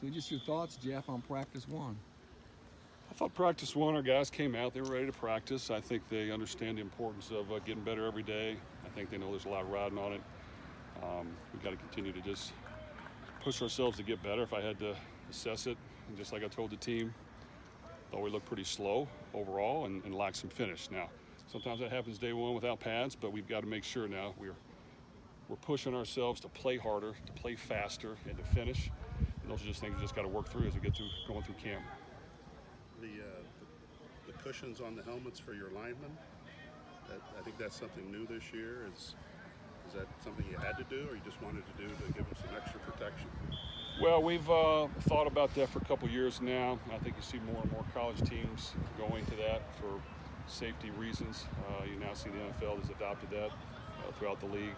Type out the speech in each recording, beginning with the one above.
So just your thoughts, Jeff, on practice one. I thought practice one, our guys came out, they were ready to practice. I think they understand the importance of getting better every day. I think they know there's a lot riding on it. We've got to continue to just push ourselves to get better. If I had to assess it, and just like I told the team, thought we looked pretty slow overall and lacked some finish. Now, sometimes that happens day one without pads, but we've got to make sure now we're pushing ourselves to play harder, to play faster, and to finish. And those are just things we just got to work through as we get through going through camp. The cushions on the helmets for your linemen, I think that's something new this year. Is that something you had to do, or you just wanted to do to give them some extra protection? Well, we've thought about that for a couple years now. I think you see more and more college teams going to that for safety reasons. You now see the NFL has adopted that throughout the league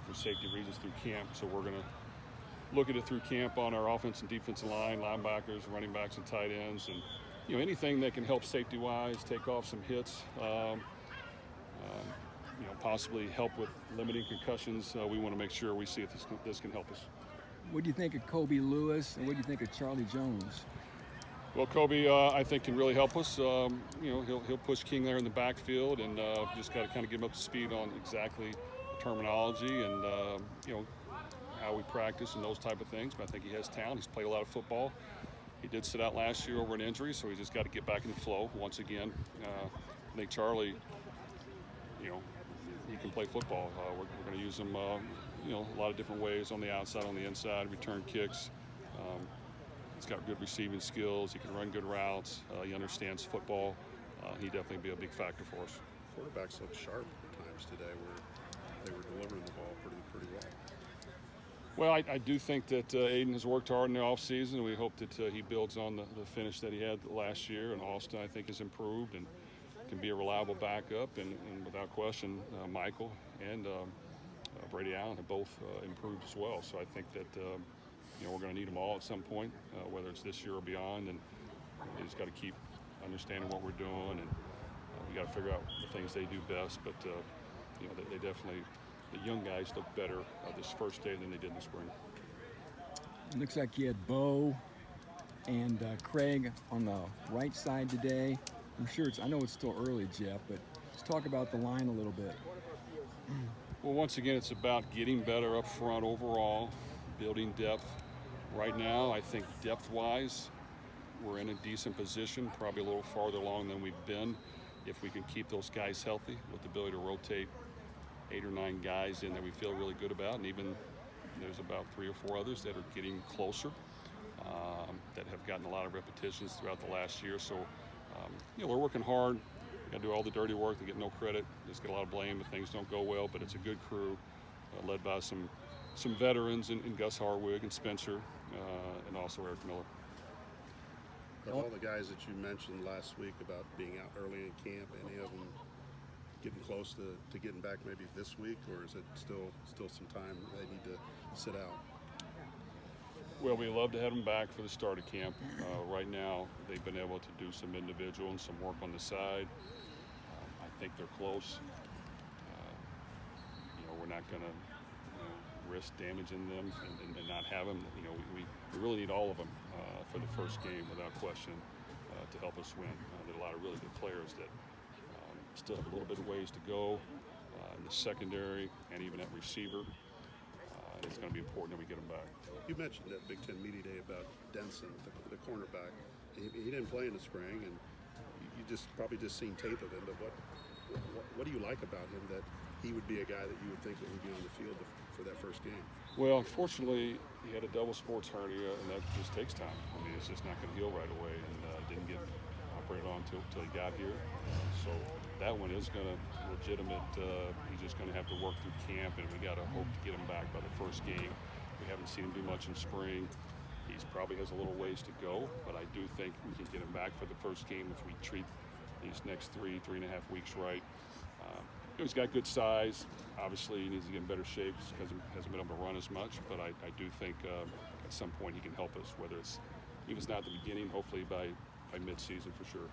for safety reasons through camp. So we're going to look at it through camp on our offense and defensive line, linebackers, running backs, and tight ends, and anything that can help safety-wise, take off some hits, possibly help with limiting concussions. We want to make sure we see if this can help us. What do you think of Kobe Lewis, and what do you think of Charlie Jones? Well, Kobe, I think, can really help us. He'll push King there in the backfield, and just got to kind of get him up to speed on exactly the terminology and how we practice and those type of things. But I think he has talent. He's played a lot of football. He did sit out last year over an injury, so he's just got to get back in the flow once again. I think Charlie, he can play football. We're going to use him, a lot of different ways on the outside, on the inside, return kicks. He's got good receiving skills. He can run good routes. He understands football. He'd definitely be a big factor for us. Quarterbacks looked sharp at times today where they were delivering the ball pretty well. Well, I do think that Aiden has worked hard in the offseason. We hope that he builds on the finish that he had last year. And Austin, I think, has improved and can be a reliable backup. And without question, Michael and Brady Allen have both improved as well. So I think that we're going to need them all at some point, whether it's this year or beyond. And we just got to keep understanding what we're doing, and we got to figure out the things they do best. But they definitely. The young guys look better this first day than they did in the spring. It looks like you had Bo and Craig on the right side today. I know it's still early, Jeff, but let's talk about the line a little bit. Well, once again, it's about getting better up front overall, building depth. Right now, I think depth-wise, we're in a decent position, probably a little farther along than we've been. If we can keep those guys healthy with the ability to rotate 8 or 9 guys in that we feel really good about, and even there's about 3 or 4 others that are getting closer, that have gotten a lot of repetitions throughout the last year. So, we're working hard. We got to do all the dirty work to get no credit. Just get a lot of blame if things don't go well. But it's a good crew, led by some veterans in Gus Harwig and Spencer, and also Eric Miller. Of all the guys that you mentioned last week about being out early in camp, any of them getting close to getting back maybe this week, or is it still some time they need to sit out? Well, we love to have them back for the start of camp. Right now, they've been able to do some individual and some work on the side. I think they're close. We're not going to risk damaging them and not have them. We really need all of them for the first game without question to help us win. There are a lot of really good players that still have a little bit of ways to go in the secondary and even at receiver. It's going to be important that we get them back. You mentioned at Big Ten Media Day about Denson, the cornerback. He didn't play in the spring, and you probably seen tape of him. But what do you like about him that he would be a guy that you would think that would be on the field for that first game? Well, unfortunately, he had a double sports hernia, and that just takes time. I mean, it's just not going to heal right away, and didn't get operated on until he got here. So that one is going to legitimate. He's just going to have to work through camp, and we got to hope to get him back by the first game. We haven't seen him do much in spring. He probably has a little ways to go, but I do think we can get him back for the first game if we treat these next 3.5 weeks right. He's got good size. Obviously, he needs to get in better shape because he hasn't been able to run as much, but I do think at some point he can help us, whether it's, even if it's not at the beginning, hopefully by mid-season for sure.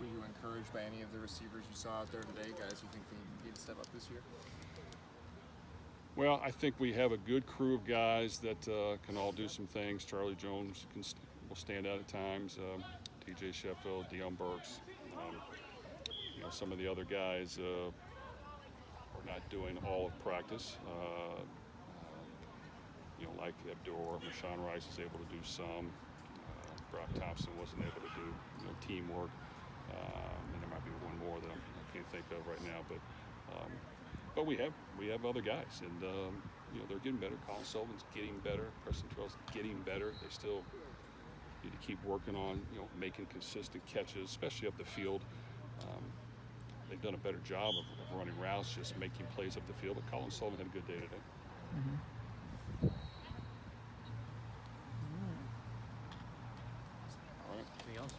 Were you encouraged by any of the receivers you saw out there today, guys you think they need to step up this year? Well, I think we have a good crew of guys that can all do some things. Charlie Jones will stand out at times. TJ Sheffield, Deion Burks. Some of the other guys are not doing all of practice. Like Abdur, Rashawn Rice is able to do some. Brock Thompson wasn't able to do teamwork. And there might be one more that I can't think of right now. But we have other guys, and they're getting better. Colin Sullivan's getting better. Preston Terrell's getting better. They still need to keep working on making consistent catches, especially up the field. They've done a better job of running routes, just making plays up the field. But Colin Sullivan had a good day today. Mm-hmm.